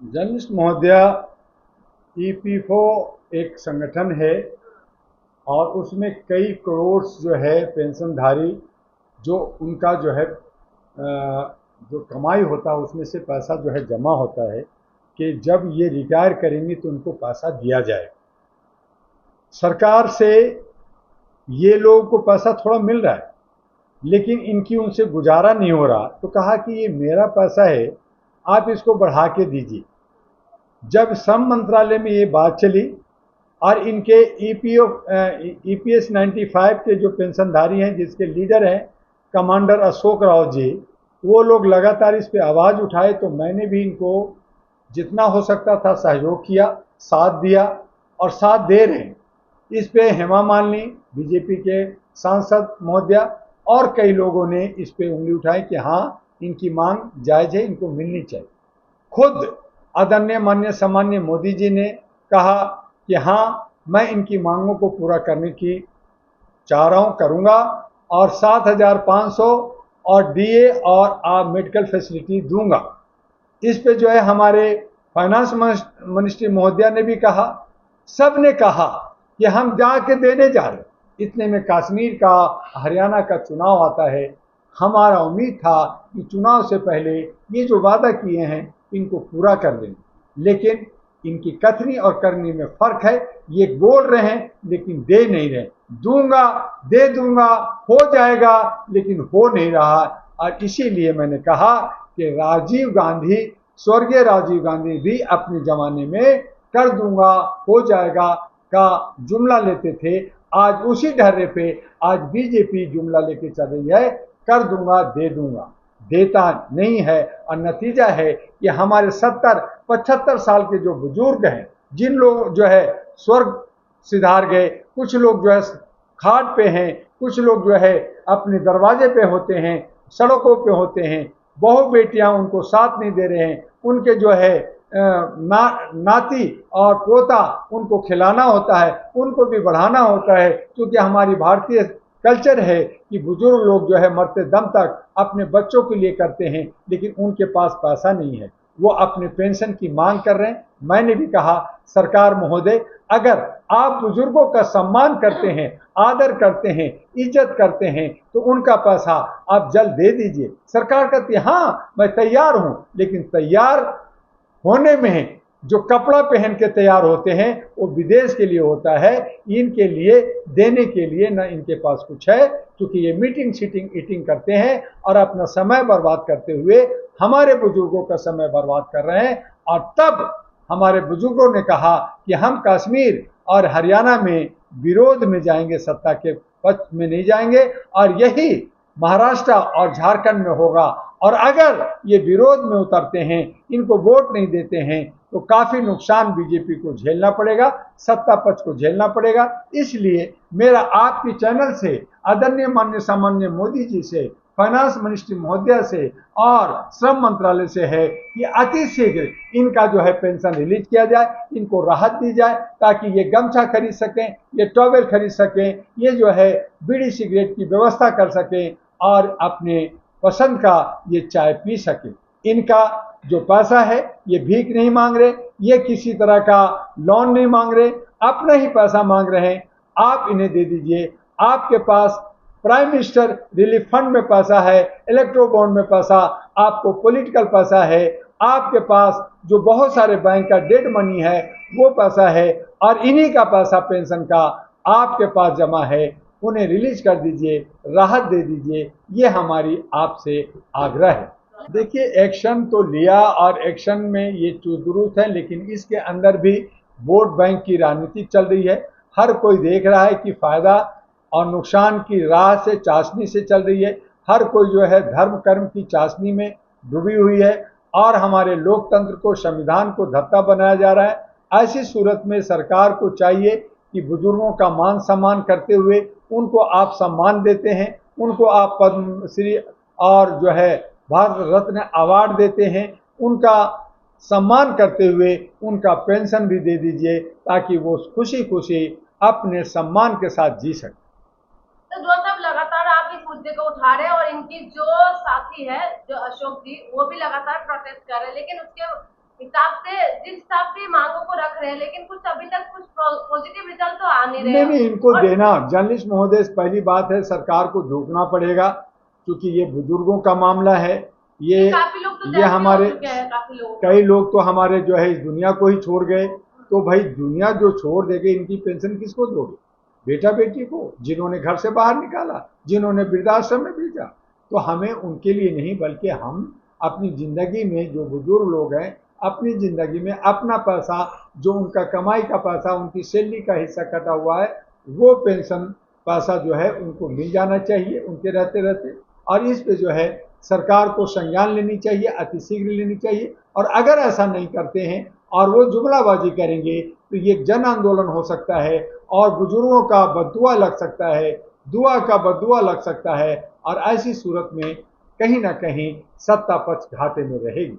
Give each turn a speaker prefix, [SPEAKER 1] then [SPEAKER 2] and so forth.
[SPEAKER 1] Journalist महोदया, EPFO एक संगठन है और उसमें कई करोड़ जो है पेंशनधारी जो उनका जो है जो कमाई होता है उसमें से पैसा जो है जमा होता है कि जब ये रिटायर करेंगे तो उनको पैसा दिया जाए। सरकार से ये लोगों को पैसा थोड़ा मिल रहा है लेकिन इनकी उनसे गुजारा नहीं हो रहा, तो कहा कि ये मेरा पैसा है, आप इसको बढ़ा के दीजिए। जब श्रम मंत्रालय में ये बात चली और इनके ईपीएस 95 के जो पेंशनधारी हैं जिसके लीडर हैं कमांडर अशोक राव जी, वो लोग लगातार इस पे आवाज़ उठाए, तो मैंने भी इनको जितना हो सकता था सहयोग किया, साथ दिया और साथ दे रहे हैं। इस पे हेमा मालिनी, बीजेपी के सांसद महोदया और कई लोगों ने इस पे उंगली उठाई कि हाँ, इनकी मांग जायज़ है, इनको मिलनी चाहिए। खुद आदरणीय माननीय सम्माननीय मोदी जी ने कहा कि हाँ, मैं इनकी मांगों को पूरा करने की चाह रहा हूँ, करूँगा और 7,500 और डीए और मेडिकल फैसिलिटी दूंगा। इस पे जो है हमारे फाइनेंस मिनिस्ट्री महोदया ने भी कहा, सब ने कहा कि हम जाके देने जा रहे हैं। इतने में कश्मीर का, हरियाणा का चुनाव आता है। हमारा उम्मीद था कि चुनाव से पहले ये जो वादा किए हैं इनको पूरा कर देंगे, लेकिन इनकी कथनी और करनी में फर्क है। ये बोल रहे हैं लेकिन दे नहीं रहे। दूंगा, दे दूंगा, हो जाएगा, लेकिन हो नहीं रहा। और इसीलिए मैंने कहा कि राजीव गांधी, स्वर्गीय राजीव गांधी भी अपने जमाने में कर दूंगा, हो जाएगा का जुमला लेते थे। आज उसी ढर्रे पे आज बीजेपी जुमला लेके चल रही है, कर दूंगा, दे दूंगा, देता नहीं है। और नतीजा है कि हमारे 70-75 साल के जो बुजुर्ग हैं, जिन लोग जो है स्वर्ग सिधार गए, कुछ लोग जो है खाट पे हैं, कुछ लोग जो है अपने दरवाजे पे होते हैं, सड़कों पे होते हैं, बहु बेटियां उनको साथ नहीं दे रहे हैं, उनके जो है नाती और पोता उनको खिलाना होता है, उनको भी बढ़ाना होता है, क्योंकि हमारी भारतीय कल्चर है कि बुजुर्ग लोग जो है मरते दम तक अपने बच्चों के लिए करते हैं, लेकिन उनके पास पैसा नहीं है, वो अपने पेंशन की मांग कर रहे हैं। मैंने भी कहा, सरकार महोदय, अगर आप बुजुर्गों का सम्मान करते हैं, आदर करते हैं, इज्जत करते हैं, तो उनका पैसा आप जल्द दे दीजिए। सरकार कहती है हाँ मैं तैयार हूं, लेकिन तैयार होने में जो कपड़ा पहन के तैयार होते हैं वो विदेश के लिए होता है, इनके लिए देने के लिए न इनके पास कुछ है, क्योंकि ये मीटिंग सीटिंग ईटिंग करते हैं और अपना समय बर्बाद करते हुए हमारे बुजुर्गों का समय बर्बाद कर रहे हैं। और तब हमारे बुजुर्गों ने कहा कि हम कश्मीर और हरियाणा में विरोध में जाएंगे, सत्ता के पक्ष में नहीं जाएंगे, और यही महाराष्ट्र और झारखंड में होगा। और अगर ये विरोध में उतरते हैं, इनको वोट नहीं देते हैं, तो काफी नुकसान बीजेपी को झेलना पड़ेगा, सत्ता पक्ष को झेलना पड़ेगा। इसलिए मेरा आपके चैनल से आदरणीय माननीय सामान्य मोदी जी से, फाइनेंस मिनिस्ट्री महोदया से और श्रम मंत्रालय से है कि अति शीघ्र इनका जो है पेंशन रिलीज किया जाए, इनको राहत दी जाए, ताकि ये गमछा खरीद सकें, ये टॉवेल खरीद सकें, ये जो है बीड़ी सिगरेट की व्यवस्था कर सकें और अपने पसंद का ये चाय पी सके। इनका जो पैसा है ये भीख नहीं मांग रहे, ये किसी तरह का लोन नहीं मांग रहे, अपना ही पैसा मांग रहे हैं। आप इन्हें दे दीजिए। आपके पास प्राइम मिनिस्टर रिलीफ फंड में पैसा है, इलेक्ट्रो बॉन्ड में पैसा, आपको पॉलिटिकल पैसा है, आपके पास जो बहुत सारे बैंक का डेड मनी है वो पैसा है, और इन्हीं का पैसा पेंशन का आपके पास जमा है। उन्हें रिलीज कर दीजिए, राहत दे दीजिए, ये हमारी आपसे आग्रह है। देखिए, एक्शन तो लिया और एक्शन में ये दुरुस्त है, लेकिन इसके अंदर भी वोट बैंक की राजनीति चल रही है। हर कोई देख रहा है कि फायदा और नुकसान की राह से, चाशनी से चल रही है। हर कोई जो है धर्म कर्म की चाशनी में डूबी हुई है और हमारे लोकतंत्र को, संविधान को धत्ता बनाया जा रहा है। ऐसी सूरत में सरकार को चाहिए कि बुजुर्गों का मान सम्मान करते हुए उनको आप सम्मान देते हैं, उनको आप पद्मश्री और जो है भारत रत्न अवार्ड देते हैं, उनका सम्मान करते हुए उनका पेंशन भी दे दीजिए, ताकि वो खुशी खुशी अपने सम्मान के साथ जी सके।
[SPEAKER 2] तो जो सब लगातार आप इस मुद्दे को उठा रहे हैं और इनकी जो साथी है जो अशोक जी, वो भी लगातार प्रोटेस्ट कर रहे हैं, लेकिन उसके हिसाब से, जिस हिसाब से मांगों को रख रहे हैं, लेकिन कुछ अभी तक कुछ पॉजिटिव रिजल्ट तो आ नहीं रहे
[SPEAKER 1] नहीं
[SPEAKER 2] हैं।
[SPEAKER 1] नहीं, इनको
[SPEAKER 2] और
[SPEAKER 1] देना, जर्नलिस्ट महोदय, पहली बात है सरकार को झुकना पड़ेगा, क्योंकि ये बुजुर्गों का मामला है। ये
[SPEAKER 2] काफी लोग तो
[SPEAKER 1] ये
[SPEAKER 2] death भी हो
[SPEAKER 1] हमारे
[SPEAKER 2] चुके हैं, काफी लोग।
[SPEAKER 1] कई लोग तो हमारे जो है इस दुनिया को ही छोड़ गए। तो भाई दुनिया जो छोड़ देगी, इनकी पेंशन किसको दोगे? बेटा बेटी को, जिन्होंने घर से बाहर निकाला, जिन्होंने वृद्धाश्रम में भेजा। तो हमें उनके लिए नहीं, बल्कि हम अपनी जिंदगी में, जो बुजुर्ग लोग हैं, अपनी जिंदगी में अपना पैसा, जो उनका कमाई का पैसा, उनकी सैलरी का हिस्सा कटा हुआ है, वो पेंशन पैसा जो है उनको मिल जाना चाहिए उनके रहते रहते। और इस पे जो है सरकार को संज्ञान लेनी चाहिए, अतिशीघ्र लेनी चाहिए। और अगर ऐसा नहीं करते हैं और वो जुमलाबाजी करेंगे तो ये जन आंदोलन हो सकता है, और बुजुर्गों का बददुआ लग सकता है, दुआ का बददुआ लग सकता है। और ऐसी सूरत में कहीं ना कहीं सत्ता पक्ष घाटे में रहेगी।